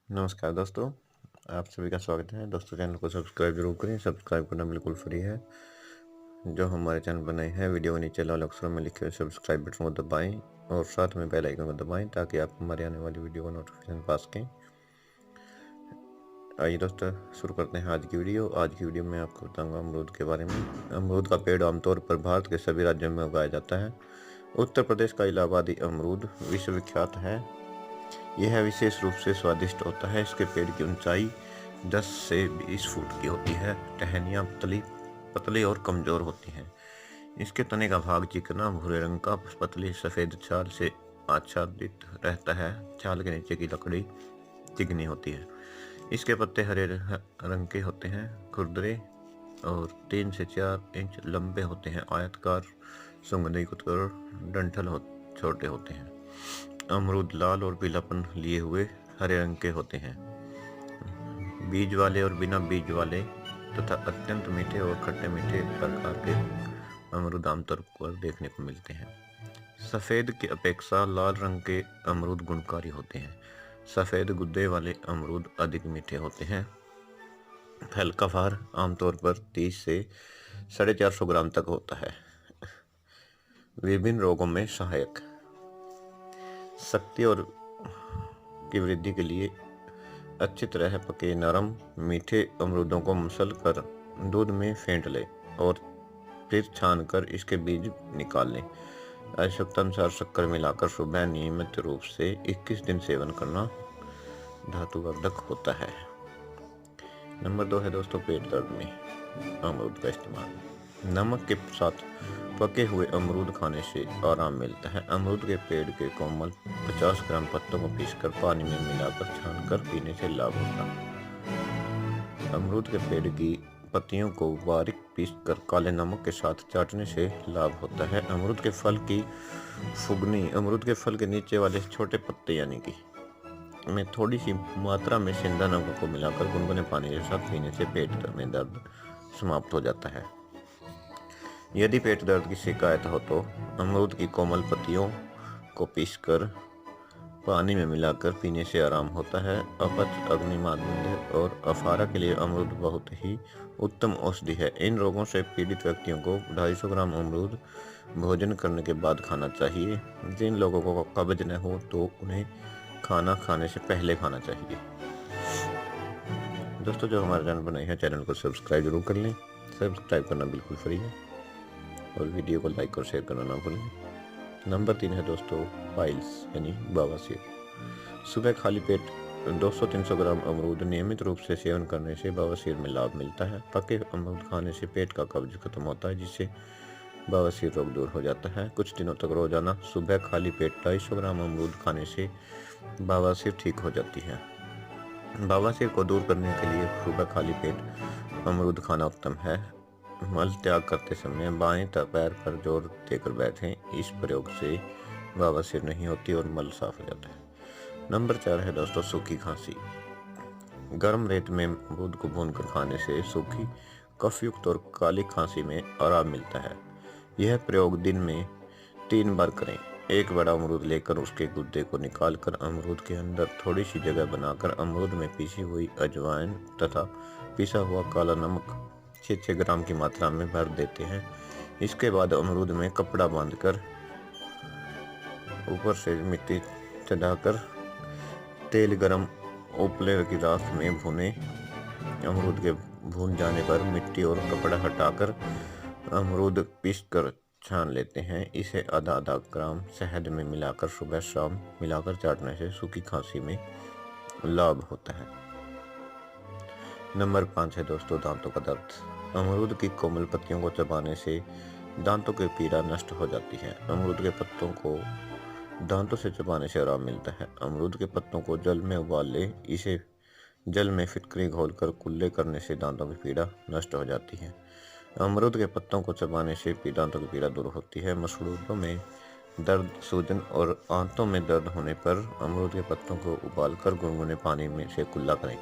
नमस्कार दोस्तों, आप सभी का स्वागत है। दोस्तों, चैनल को सब्सक्राइब जरूर करें। सब्सक्राइब करना बिल्कुल फ्री है। जो हमारे चैनल पर नए हैं, वीडियो के नीचे लाल अक्षरों में लिखे हुए सब्सक्राइब बटन को दबाएं और साथ में बेल आइकन को दबाएं ताकि आप हमारे आने वाली वीडियो का नोटिफिकेशन पा सकें। आइए दोस्तों, शुरू करते हैं आज की वीडियो। आज की वीडियो में आपको बताऊंगा अमरूद के बारे में। अमरूद का पेड़ आमतौर पर भारत के सभी राज्यों में उगाया जाता है। उत्तर प्रदेश का इलाहाबादी अमरूद विश्वविख्यात है। यह विशेष रूप से स्वादिष्ट होता है। इसके पेड़ की ऊंचाई 10 से 20 फुट की होती है। टहनियाँ पतली और कमजोर होती हैं। इसके तने का भाग चिकना भूरे रंग का पतली सफेद छाल से आच्छादित रहता है। छाल के नीचे की लकड़ी चिकनी होती है। इसके पत्ते हरे रंग के होते हैं, खुरदरे और 3 से 4 इंच लंबे होते हैं। आयतकार सुगंधित डंठल छोटे होते हैं। अमरूद लाल और पीलापन लिए हुए हरे रंग के होते हैं। बीज वाले और बिना बीज वाले तथा अत्यंत मीठे और खट्टे मीठे प्रकार के अमरूद आमतौर पर देखने को मिलते हैं। सफ़ेद की अपेक्षा लाल रंग के अमरूद गुणकारी होते हैं। सफ़ेद गुद्दे वाले अमरूद अधिक मीठे होते हैं। फल का भार आमतौर पर 30 से 450 ग्राम तक होता है। विभिन्न रोगों में सहायक। शक्ति और की वृद्धि के लिए अच्छी तरह पके नरम मीठे अमरूदों को मसल कर दूध में फेंट लें और फिर छान कर इसके बीज निकाल लें। आवश्यकता अनुसार शक्कर मिलाकर सुबह नियमित रूप से 21 दिन सेवन करना धातुवर्धक होता है। नंबर 2 है दोस्तों, पेट दर्द में अमरूद का इस्तेमाल। नमक के साथ पके हुए अमरूद खाने से आराम मिलता है। अमरूद के पेड़ के कोमल 50 ग्राम पत्तों को पीसकर पानी में मिलाकर छानकर पीने से लाभ होता है। अमरूद के पेड़ की पत्तियों को बारीक पीसकर काले नमक के साथ चाटने से लाभ होता है। अमरूद के फल की फुगनी। अमरूद के फल के नीचे वाले छोटे पत्ते यानी कि में थोड़ी सी मात्रा में सेंधा नमक को मिलाकर गुनगुने पानी के साथ पीने से पेट में दर्द समाप्त हो जाता है। यदि पेट दर्द की शिकायत हो तो अमरूद की कोमल पत्तियों को पीसकर पानी में मिलाकर पीने से आराम होता है। अपच, अग्निमांद्य और अफारा के लिए अमरूद बहुत ही उत्तम औषधि है। इन रोगों से पीड़ित व्यक्तियों को 250 ग्राम अमरूद भोजन करने के बाद खाना चाहिए। जिन लोगों को कब्ज न हो तो उन्हें खाना खाने से पहले खाना चाहिए। दोस्तों, जो हमारे चैनल पर नए हैं, चैनल को सब्सक्राइब जरूर कर लें। सब्सक्राइब करना बिल्कुल फ्री है और वीडियो को लाइक और शेयर करना ना भूलें। नंबर 3 है दोस्तों, पाइल्स यानी बवासीर। सुबह खाली पेट 200-300 ग्राम अमरूद नियमित रूप से सेवन करने से बवासीर में लाभ मिलता है। पके अमरूद खाने से पेट का कब्ज खत्म होता है, जिससे बवासीर रोग दूर हो जाता है। कुछ दिनों तक रोजाना सुबह खाली पेट 250 ग्राम अमरूद खाने से बवासीर ठीक हो जाती है। बवासीर को दूर करने के लिए सुबह खाली पेट अमरूद खाना उत्तम है। मल त्याग करते समय बाएं पैर पर जोर देकर बैठें। इस प्रयोग से बवासीर नहीं होती और मल साफ हो जाता है। नंबर 4 है दोस्तों, सूखी खांसी। गर्म रेत में अमरूद को भूनकर खाने से सूखी, कफयुक्त और काली खांसी में आराम मिलता है। यह प्रयोग दिन में 3 बार करें। एक बड़ा अमरूद लेकर उसके गुद्दे को निकालकर अमरूद के अंदर थोड़ी सी जगह बनाकर अमरूद में पीसी हुई अजवाइन तथा पिसा हुआ काला नमक 6 ग्राम की मात्रा में भर देते हैं। इसके बाद अमरूद में कपड़ा बांधकर ऊपर से मिट्टी चढ़ाकर तेल गरम उपले की राख में भुने। अमरूद के भून जाने पर मिट्टी और कपड़ा हटाकर अमरूद पीसकर छान लेते हैं। इसे आधा ग्राम शहद में मिलाकर सुबह शाम मिलाकर चाटने से सूखी खांसी में लाभ होता है। नंबर 5 है दोस्तों, दांतों का दर्द। अमरूद की कोमल पत्तियों को चबाने से दांतों की पीड़ा नष्ट हो जाती है। अमरूद के पत्तों को दांतों से चबाने से आराम मिलता है। अमरूद के पत्तों को जल में उबाल ले। इसे जल में फिटकरी घोलकर कुल्ले करने से दांतों की पीड़ा नष्ट हो जाती है। अमरूद के पत्तों को चबाने से दांतों की पीड़ा दूर होती है। मसूड़ों में दर्द, सूजन और आंतों में दर्द होने पर अमरूद के पत्तों को उबालकर गुनगुने पानी में से कुल्ला करें।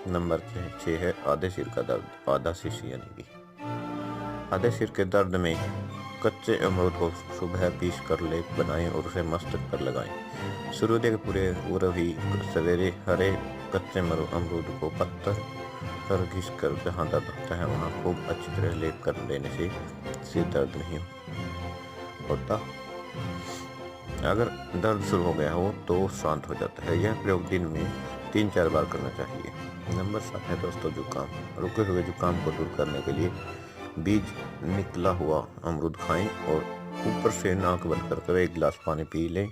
नंबर 6 है आधे सिर का दर्द। आधा शीशी यानी कि आधे सिर के दर्द में कच्चे अमरूद को सुबह पीस कर लेप बनाएं और उसे मस्तक पर लगाएं। सूर्योदय के पूर्व ही सवेरे हरे कच्चे अमरूद को पत्थर पर घिस कर जहाँ दर्द होता है वहाँ खूब अच्छी तरह लेप कर लेने से सिर दर्द नहीं होता। अगर दर्द शुरू हो गया हो तो शांत हो जाता है। यह प्रयोग दिन में 3-4 बार करना चाहिए। नंबर 7 है दोस्तों जुकाम। रुके हुए जुकाम को दूर करने के लिए बीज निकला हुआ अमरूद खाएं और ऊपर से नाक बंद कर एक गिलास पानी पी लें।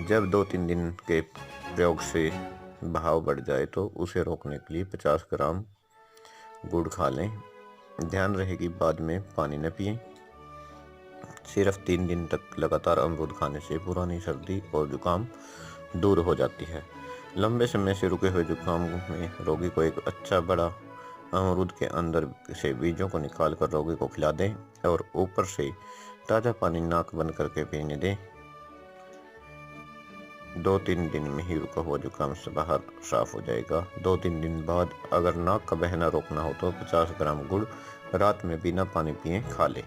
जब 2-3 दिन के प्रयोग से बहाव बढ़ जाए तो उसे रोकने के लिए 50 ग्राम गुड़ खा लें। ध्यान रहे कि बाद में पानी न पिएं। सिर्फ 3 दिन तक लगातार अमरूद खाने से पुरानी सर्दी और जुकाम दूर हो जाती है। लंबे समय से रुके हुए जुकाम में रोगी को एक अच्छा बड़ा अमरूद के अंदर से बीजों को निकाल कर रोगी को खिला दें और ऊपर से ताज़ा पानी नाक बंद करके पीने दें। 2-3 दिन में ही रुका हुआ जुकाम से बाहर साफ हो जाएगा। 2-3 दिन बाद अगर नाक का बहना रोकना हो तो 50 ग्राम गुड़ रात में बिना पानी पिए खा ले।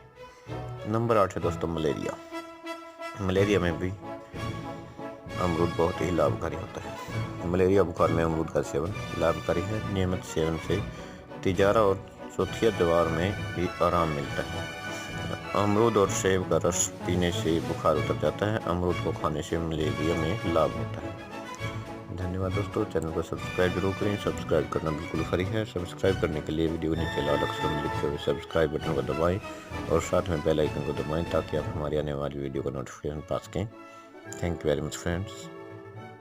नंबर 8 है दोस्तों मलेरिया। मलेरिया में भी अमरूद बहुत ही लाभकारी होता है। मलेरिया बुखार में अमरूद का सेवन लाभकारी है। नियमित सेवन से तिजारा और चौथिया दीवार में भी आराम मिलता है। अमरूद और सेब का रस पीने से बुखार उतर जाता है। अमरूद को खाने से मलेरिया में लाभ होता है। धन्यवाद दोस्तों। चैनल को सब्सक्राइब जरूर करें। सब्सक्राइब करना बिल्कुल फ्री है। सब्सक्राइब करने के लिए वीडियो नीचे लाल अक्षरों में लिखे हुए सब्सक्राइब बटन को दबाएं और साथ में बेल आइकन को दबाएं ताकि आप हमारी आने वाली वीडियो का नोटिफिकेशन पा सकें। Thank you very much friends.